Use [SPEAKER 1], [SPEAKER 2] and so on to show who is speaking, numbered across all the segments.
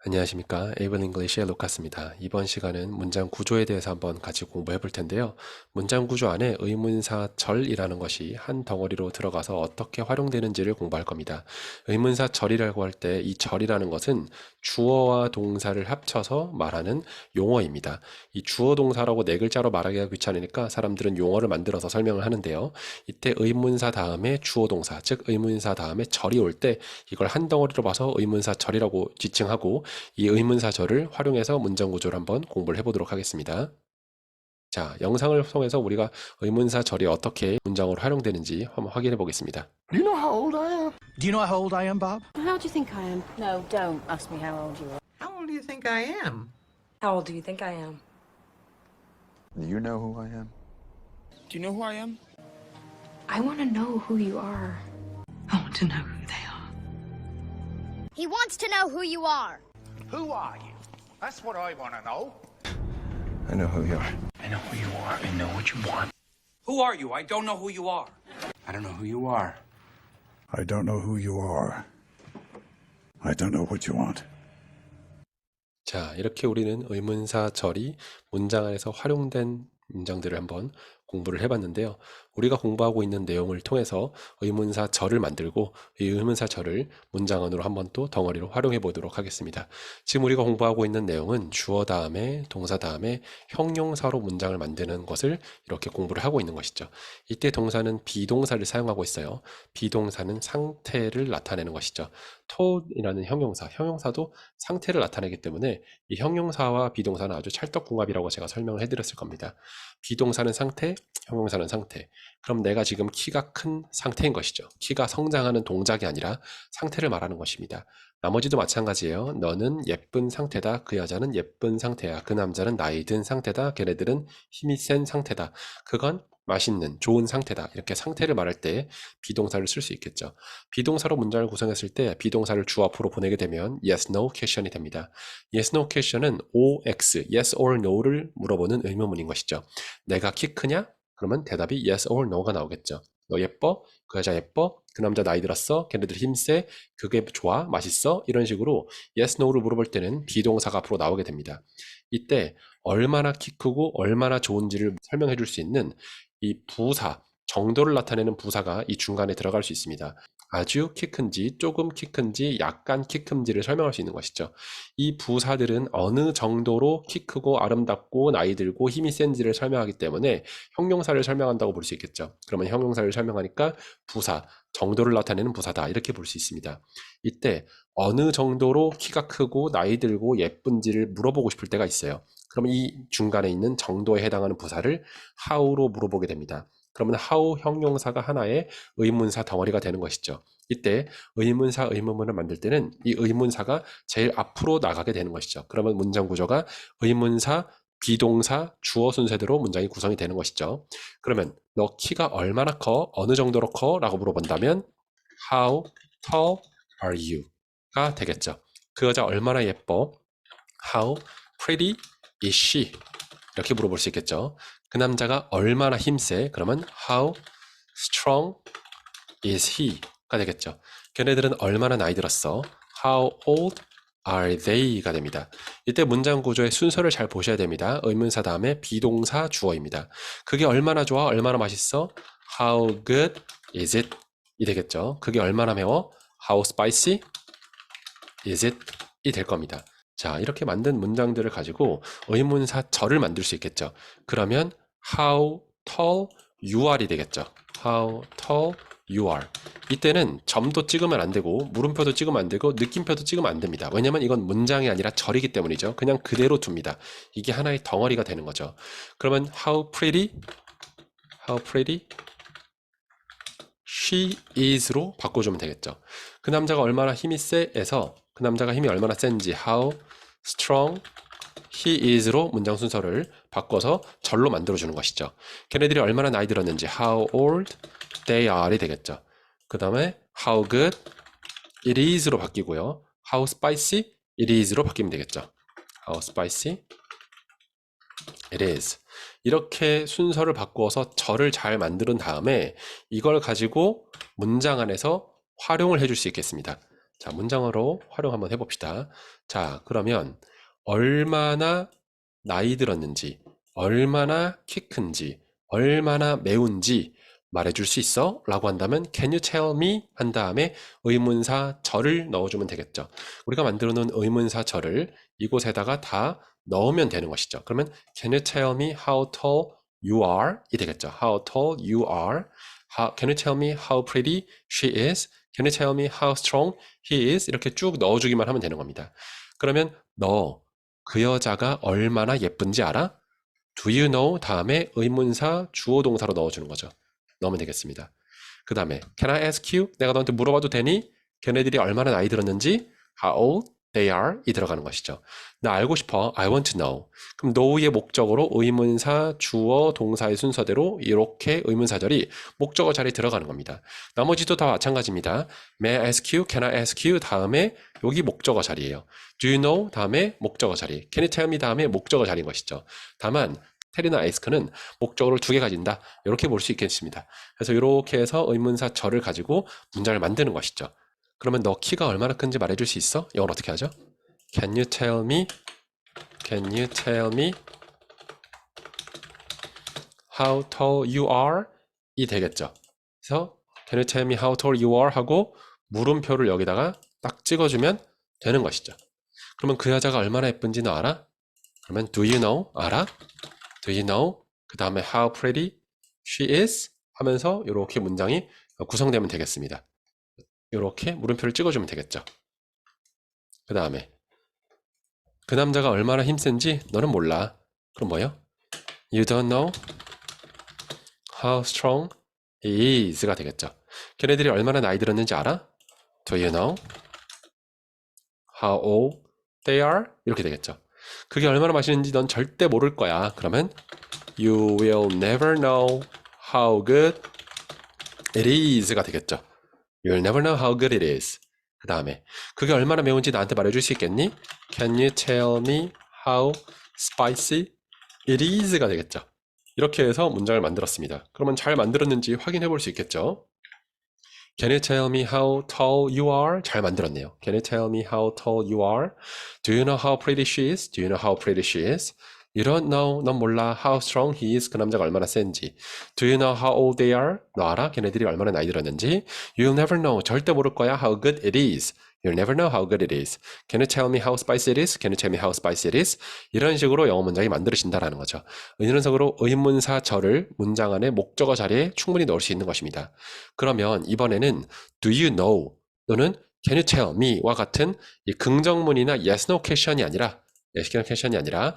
[SPEAKER 1] 안녕하십니까. 에이블 잉글리시의 루카스입니다. 이번 시간은 문장 구조에 대해서 한번 같이 공부해 볼 텐데요. 문장 구조 안에 의문사 절이라는 것이 한 덩어리로 들어가서 어떻게 활용되는지를 공부할 겁니다. 의문사 절이라고 할 때 이 절이라는 것은 주어와 동사를 합쳐서 말하는 용어입니다. 이 주어 동사라고 네 글자로 말하기가 귀찮으니까 사람들은 용어를 만들어서 설명을 하는데요. 이때 의문사 다음에 주어 동사, 즉 의문사 다음에 절이 올 때 이걸 한 덩어리로 봐서 의문사 절이라고 지칭하고 이 의문사절을 활용해서 문장 구조를 한번 공부를 해보도록 하겠습니다. 자, 영상을 통해서 우리가 의문사절이 어떻게 문장으로 활용되는지 한번 확인해 보겠습니다.
[SPEAKER 2] Do you know how old I am?
[SPEAKER 3] Do you know how old I am, Bob?
[SPEAKER 4] How old do you think I am?
[SPEAKER 5] No, don't ask me how old you are.
[SPEAKER 2] How old do you think I am?
[SPEAKER 4] How old do you think I am?
[SPEAKER 6] Do you know who I am?
[SPEAKER 3] Do you know who I am?
[SPEAKER 4] I want to know who you are. I want to know who they are.
[SPEAKER 7] He wants to know who you are.
[SPEAKER 8] Who are you? That's what I want to know.
[SPEAKER 6] I know who you are.
[SPEAKER 3] I know who you are. I know what you want.
[SPEAKER 9] Who are you? I don't know who you are.
[SPEAKER 3] I don't know who you are.
[SPEAKER 6] I don't know who you are. I don't know what you want.
[SPEAKER 1] 자, 이렇게 우리는 의문사절이 문장 안에서 활용된 문장들을 한번 공부를 해봤는데요. 우리가 공부하고 있는 내용을 통해서 의문사절을 만들고 이 의문사절을 문장 안으로 한번 또 덩어리로 활용해 보도록 하겠습니다. 지금 우리가 공부하고 있는 내용은 주어 다음에 동사 다음에 형용사로 문장을 만드는 것을 이렇게 공부를 하고 있는 것이죠. 이때 동사는 비동사를 사용하고 있어요. 비동사는 상태를 나타내는 것이죠. to이라는 형용사도 상태를 나타내기 때문에 이 형용사와 비동사는 아주 찰떡궁합이라고 제가 설명을 해드렸을 겁니다. 비동사는 상태, 형용사는 상태. 그럼 내가 지금 키가 큰 상태인 것이죠. 키가 성장하는 동작이 아니라 상태를 말하는 것입니다. 나머지도 마찬가지예요. 너는 예쁜 상태다. 그 여자는 예쁜 상태야. 그 남자는 나이 든 상태다. 걔네들은 힘이 센 상태다. 그건 맛있는, 좋은 상태다. 이렇게 상태를 말할 때 비동사를 쓸 수 있겠죠. 비동사로 문장을 구성했을 때 비동사를 주 앞으로 보내게 되면 yes, no question이 됩니다. yes, no question은 OX, yes or no를 물어보는 의문문인 것이죠. 내가 키 크냐? 그러면 대답이 yes or no가 나오겠죠. 너 예뻐? 그 여자 예뻐? 그 남자 나이 들었어? 걔네들 힘세? 그게 좋아? 맛있어? 이런 식으로 yes, no를 물어볼 때는 비동사가 앞으로 나오게 됩니다. 이때 얼마나 키 크고 얼마나 좋은지를 설명해 줄 수 있는 이 부사, 정도를 나타내는 부사가 이 중간에 들어갈 수 있습니다. 아주 키 큰지, 조금 키 큰지, 약간 키 큰지를 설명할 수 있는 것이죠. 이 부사들은 어느 정도로 키 크고 아름답고 나이 들고 힘이 센지를 설명하기 때문에 형용사를 설명한다고 볼 수 있겠죠. 그러면 형용사를 설명하니까 부사, 정도를 나타내는 부사다 이렇게 볼 수 있습니다. 이때 어느 정도로 키가 크고 나이 들고 예쁜지를 물어보고 싶을 때가 있어요. 그러면 이 중간에 있는 정도에 해당하는 부사를 how로 물어보게 됩니다. 그러면 how 형용사가 하나의 의문사 덩어리가 되는 것이죠. 이때 의문사 의문문을 만들 때는 이 의문사가 제일 앞으로 나가게 되는 것이죠. 그러면 문장 구조가 의문사, 비동사, 주어 순서대로 문장이 구성이 되는 것이죠. 그러면 너 키가 얼마나 커? 어느 정도로 커? 라고 물어본다면 How tall are you? 가 되겠죠. 그 여자 얼마나 예뻐? How pretty is she? 이렇게 물어볼 수 있겠죠. 그 남자가 얼마나 힘세? 그러면 How strong is he? 가 되겠죠. 걔네들은 얼마나 나이 들었어? How old are they? 가 됩니다. 이때 문장 구조의 순서를 잘 보셔야 됩니다. 의문사 다음에 비동사 주어입니다. 그게 얼마나 좋아? 얼마나 맛있어? How good is it? 이 되겠죠. 그게 얼마나 매워? How spicy is it? 이 될 겁니다. 자, 이렇게 만든 문장들을 가지고 의문사 절을 만들 수 있겠죠. 그러면 How tall you are이 되겠죠. How tall you are. 이때는 점도 찍으면 안 되고 물음표도 찍으면 안 되고 느낌표도 찍으면 안 됩니다. 왜냐면 이건 문장이 아니라 절이기 때문이죠. 그냥 그대로 둡니다. 이게 하나의 덩어리가 되는 거죠. 그러면 How pretty she is로 바꿔주면 되겠죠. 그 남자가 얼마나 힘이 세에서 그 남자가 힘이 얼마나 센지 How strong he is로 문장 순서를 바꿔서 절로 만들어주는 것이죠. 걔네들이 얼마나 나이 들었는지 How old they are이 되겠죠. 그 다음에 How good it is로 바뀌고요. How spicy it is로 바뀌면 되겠죠. How spicy it is. 이렇게 순서를 바꾸어서 절을 잘 만든 다음에 이걸 가지고 문장 안에서 활용을 해줄 수 있겠습니다. 자, 문장으로 활용 한번 해봅시다. 자, 그러면 얼마나 나이 들었는지, 얼마나 키 큰지, 얼마나 매운지 말해줄 수 있어? 라고 한다면 Can you tell me? 한 다음에 의문사 절을 넣어주면 되겠죠. 우리가 만들어 놓은 의문사 절을 이곳에다가 다 넣으면 되는 것이죠. 그러면 Can you tell me how tall you are? 이 되겠죠. How tall you are? Can you tell me how pretty she is? Can you tell me how strong he is? 이렇게 쭉 넣어주기만 하면 되는 겁니다. 그러면 너 그 여자가 얼마나 예쁜지 알아? Do you know? 다음에 의문사 주어 동사로 넣어주는 거죠. 넣으면 되겠습니다. 그 다음에 Can I ask you? 내가 너한테 물어봐도 되니? 걔네들이 얼마나 나이 들었는지 How old they are? 이 들어가는 것이죠. 나 알고 싶어. I want to know. 그럼 know의 목적으로 의문사, 주어, 동사의 순서대로 이렇게 의문사절이 목적어 자리에 들어가는 겁니다. 나머지도 다 마찬가지입니다. May I ask you? Can I ask you? 다음에 여기 목적어 자리예요. Do you know? 다음에 목적어 자리. Can you tell me? 다음에 목적어 자리인 것이죠. 다만 텔이나 ask는 목적어를 2개 가진다. 이렇게 볼 수 있겠습니다. 그래서 이렇게 해서 의문사 절을 가지고 문장을 만드는 것이죠. 그러면 너 키가 얼마나 큰지 말해줄 수 있어? 이걸 어떻게 하죠? Can you tell me? Can you tell me how tall you are? 이 되겠죠. 그래서 Can you tell me how tall you are? 하고 물음표를 여기다가 딱 찍어주면 되는 것이죠. 그러면 그 여자가 얼마나 예쁜지 너 알아? 그러면 Do you know? 알아? Do you know? 그 다음에 How pretty she is? 하면서 이렇게 문장이 구성되면 되겠습니다. 이렇게 물음표를 찍어주면 되겠죠. 그 다음에 그 남자가 얼마나 힘센지 너는 몰라. 그럼 뭐예요? You don't know how strong he is가 되겠죠. 걔네들이 얼마나 나이 들었는지 알아? Do you know how old they are? 이렇게 되겠죠. 그게 얼마나 맛있는지 넌 절대 모를 거야. 그러면 You will never know how good it is가 되겠죠. You'll never know how good it is. 그 다음에 그게 얼마나 매운지 나한테 말해줄 수 있겠니? Can you tell me how spicy it is가 되겠죠. 이렇게 해서 문장을 만들었습니다. 그러면 잘 만들었는지 확인해 볼 수 있겠죠. Can you tell me how tall you are? 잘 만들었네요. Can you tell me how tall you are? Do you know how pretty she is? Do you know how pretty she is? You don't know. 넌 몰라. How strong he is. 그 남자가 얼마나 센지. Do you know how old they are? 너 알아? 걔네들이 얼마나 나이 들었는지. You'll never know. 절대 모를 거야. How good it is. You'll never know how good it is. Can you tell me how spicy it is? Can you tell me how spicy it is? 이런 식으로 영어 문장이 만들어진다라는 거죠. 이런 식으로 의문사 절을 문장 안에 목적어 자리에 충분히 넣을 수 있는 것입니다. 그러면 이번에는 Do you know? 또는 Can you tell me?와 같은 이 긍정문이나 yes, no question이 아니라 yes, no question이 아니라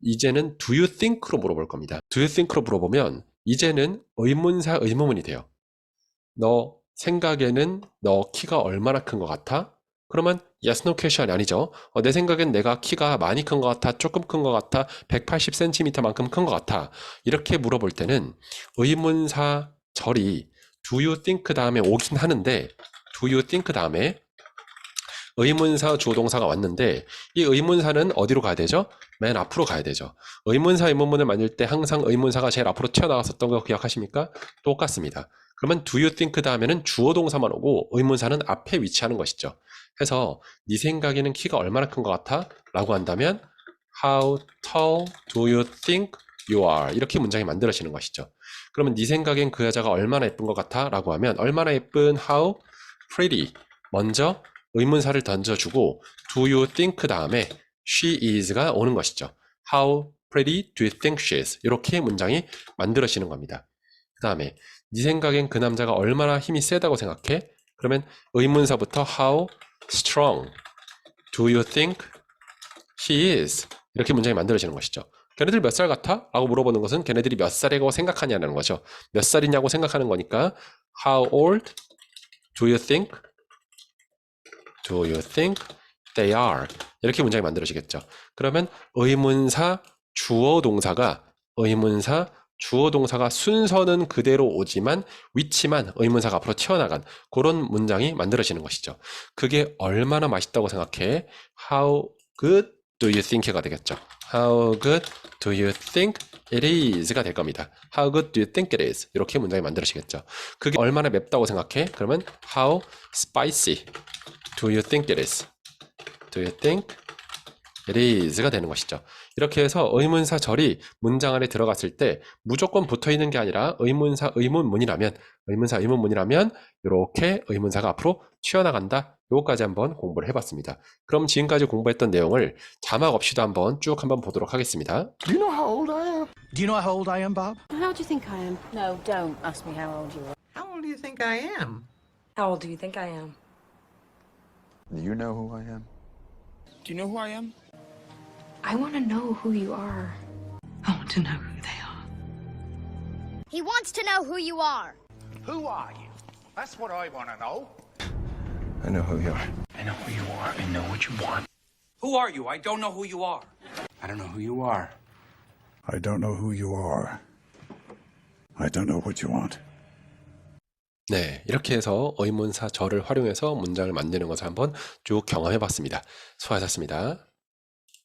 [SPEAKER 1] 이제는 do you think로 물어볼 겁니다. do you think로 물어보면 이제는 의문사 의문문이 돼요. 너 생각에는 너 키가 얼마나 큰 것 같아? 그러면 yes, no question이 아니죠. 내 생각엔 내가 키가 많이 큰 것 같아, 조금 큰 것 같아, 180cm만큼 큰 것 같아. 이렇게 물어볼 때는 의문사 절이 do you think 다음에 오긴 하는데 do you think 다음에 의문사 주어동사가 왔는데 이 의문사는 어디로 가야 되죠? 맨 앞으로 가야 되죠. 의문사 의문문을 만들 때 항상 의문사가 제일 앞으로 튀어나왔었던 거 기억하십니까? 똑같습니다. 그러면 do you think 다음에는 주어동사만 오고 의문사는 앞에 위치하는 것이죠. 해서 네 생각에는 키가 얼마나 큰 것 같아? 라고 한다면 How tall do you think you are? 이렇게 문장이 만들어지는 것이죠. 그러면 네 생각엔 그 여자가 얼마나 예쁜 것 같아? 라고 하면 얼마나 예쁜 How pretty 먼저 의문사를 던져주고 do you think 다음에 she is가 오는 것이죠. How pretty do you think she is? 이렇게 문장이 만들어지는 겁니다. 그 다음에 네 생각엔 그 남자가 얼마나 힘이 세다고 생각해? 그러면 의문사부터 how strong do you think he is? 이렇게 문장이 만들어지는 것이죠. 걔네들 몇 살 같아? 라고 물어보는 것은 걔네들이 몇 살이라고 생각하냐는 거죠. 몇 살이냐고 생각하는 거니까 how old do you think? Do you think they are? 이렇게 문장이 만들어지겠죠. 그러면 의문사 주어 동사가 순서는 그대로 오지만 위치만 의문사가 앞으로 튀어나간 그런 문장이 만들어지는 것이죠. 그게 얼마나 맛있다고 생각해? How good do you think가 되겠죠. How good do you think it is가 될 겁니다. How good do you think it is? 이렇게 문장이 만들어지겠죠. 그게 얼마나 맵다고 생각해? 그러면 How spicy do you think it is? Do you think it is가 되는 것이죠. 이렇게 해서 의문사 절이 문장 안에 들어갔을 때 무조건 붙어 있는 게 아니라 의문사 의문문이라면 이렇게 의문사가 앞으로 튀어나간다. 요거까지 한번 공부를 해봤습니다. 그럼 지금까지 공부했던 내용을 자막 없이도 한번 쭉 한번 보도록 하겠습니다.
[SPEAKER 2] Do you know how old I am?
[SPEAKER 3] Do you know how old I am, Bob?
[SPEAKER 5] How do you think I am? No, don't ask me how old you are.
[SPEAKER 2] How old do you think I am?
[SPEAKER 4] How old do you think I am?
[SPEAKER 10] Do you know who I am?
[SPEAKER 3] Do you know who I am?
[SPEAKER 4] I want to know who you are.
[SPEAKER 5] I want to know who they are.
[SPEAKER 7] He wants to know who you are.
[SPEAKER 8] Who are you? That's what I want to know.
[SPEAKER 10] I know who you are.
[SPEAKER 3] I know who you are. I know what you want.
[SPEAKER 9] Who are you? I don't know who you are.
[SPEAKER 3] I don't know who you are.
[SPEAKER 6] I don't know who you are. I don't know what you want.
[SPEAKER 1] 네, 이렇게 해서 의문사 절을 활용해서 문장을 만드는 것을 한번 쭉 경험해 봤습니다. 수고하셨습니다.